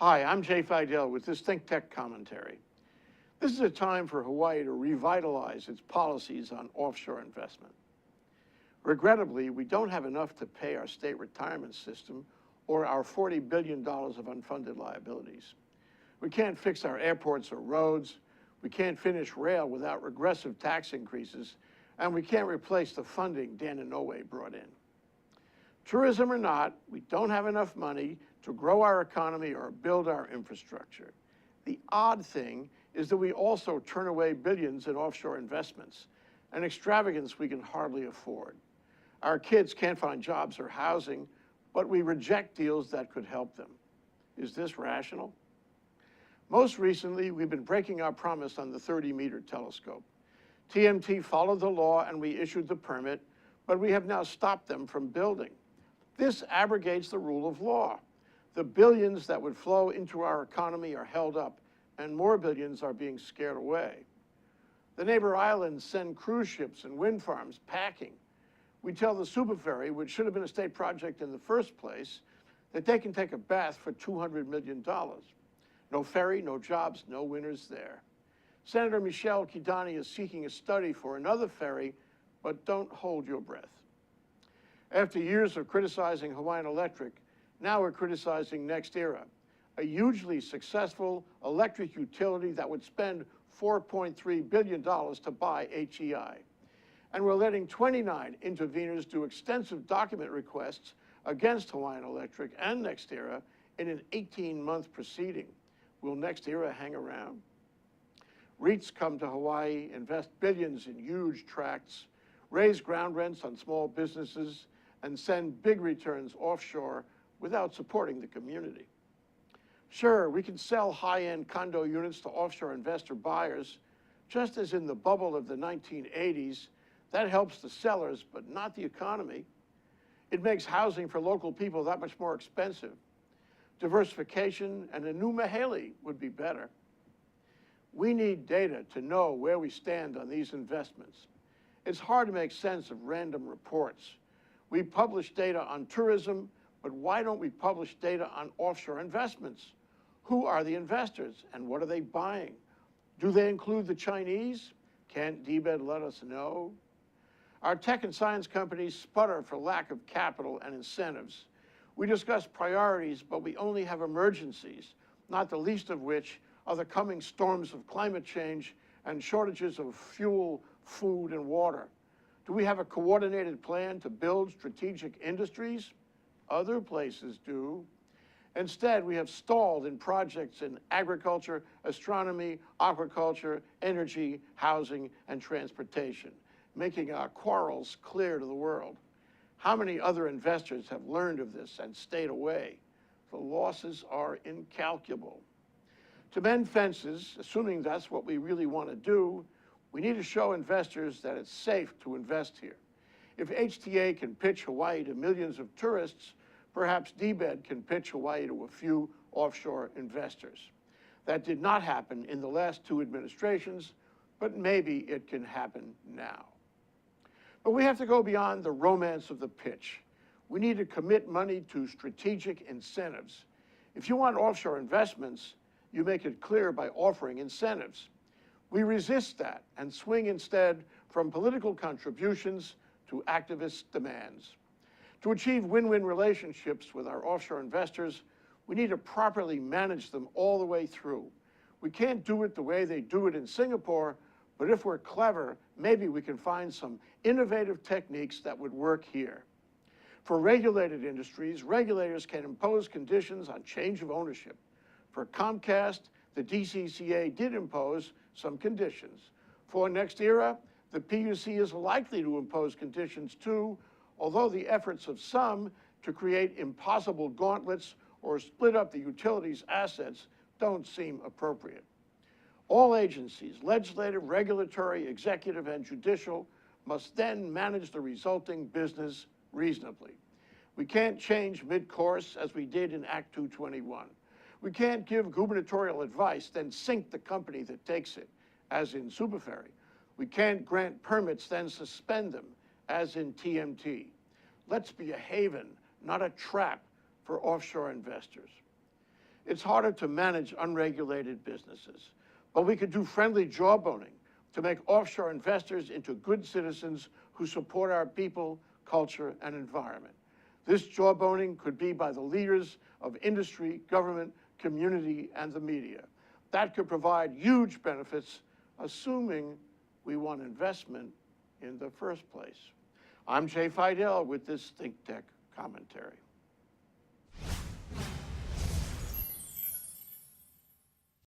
Hi, I'm Jay Fidel with this ThinkTech commentary. This is a time for Hawaii to revitalize its policies on offshore investment. Regrettably, we don't have enough to pay our state retirement system or our $40 billion of unfunded liabilities. We can't fix our airports or roads, we can't finish rail without regressive tax increases, and we can't replace the funding Dan Inouye brought in. Tourism or not, we don't have enough money to grow our economy or build our infrastructure. The odd thing is that we also turn away billions in offshore investments, an extravagance we can hardly afford. Our kids can't find jobs or housing, but we reject deals that could help them. Is this rational? Most recently, we've been breaking our promise on the 30-meter telescope. TMT followed the law and we issued the permit, but we have now stopped them from building. This abrogates the rule of law. The billions that would flow into our economy are held up, and more billions are being scared away. The neighbor islands send cruise ships and wind farms packing. We tell the super ferry, which should have been a state project in the first place, that they can take a bath for $200 million. No ferry, no jobs, no winners there. Senator Michelle Kidani is seeking a study for another ferry, but don't hold your breath. After years of criticizing Hawaiian Electric, now we're criticizing NextEra, a hugely successful electric utility that would spend $4.3 billion to buy HEI. And we're letting 29 interveners do extensive document requests against Hawaiian Electric and NextEra in an 18-month proceeding. Will NextEra hang around? REITs come to Hawaii, invest billions in huge tracts, raise ground rents on small businesses, and send big returns offshore without supporting the community. Sure, we can sell high-end condo units to offshore investor buyers, just as in the bubble of the 1980s. That helps the sellers, but not the economy. It makes housing for local people that much more expensive. Diversification and a new Mahele would be better. We need data to know where we stand on these investments. It's hard to make sense of random reports. We publish data on tourism, but why don't we publish data on offshore investments? Who are the investors and what are they buying? Do they include the Chinese? Can't DBED let us know? Our tech and science companies sputter for lack of capital and incentives. We discuss priorities, but we only have emergencies, not the least of which are the coming storms of climate change and shortages of fuel, food, and water. Do we have a coordinated plan to build strategic industries? Other places do. Instead, we have stalled in projects in agriculture, astronomy, aquaculture, energy, housing, and transportation, making our quarrels clear to the world. How many other investors have learned of this and stayed away? The losses are incalculable. To mend fences, assuming that's what we really want to do, we need to show investors that it's safe to invest here. If HTA can pitch Hawaii to millions of tourists, perhaps DBED can pitch Hawaii to a few offshore investors. That did not happen in the last two administrations, but maybe it can happen now. But we have to go beyond the romance of the pitch. We need to commit money to strategic incentives. If you want offshore investments, you make it clear by offering incentives. We resist that and swing instead from political contributions to activist demands. To achieve win-win relationships with our offshore investors, we need to properly manage them all the way through. We can't do it the way they do it in Singapore, but if we're clever, maybe we can find some innovative techniques that would work here. For regulated industries, regulators can impose conditions on change of ownership. For Comcast, the DCCA did impose some conditions. For NextEra, the PUC is likely to impose conditions too, although the efforts of some to create impossible gauntlets or split up the utility's assets don't seem appropriate. All agencies, legislative, regulatory, executive, and judicial, must then manage the resulting business reasonably. We can't change mid-course as we did in Act 221. We can't give gubernatorial advice, then sink the company that takes it, as in Superferry. We can't grant permits, then suspend them, as in TMT. Let's be a haven, not a trap, for offshore investors. It's harder to manage unregulated businesses, but we could do friendly jawboning to make offshore investors into good citizens who support our people, culture, and environment. This jawboning could be by the leaders of industry, government, community, and the media. That could provide huge benefits, assuming we want investment in the first place. I'm Jay Fidel with this ThinkTech commentary.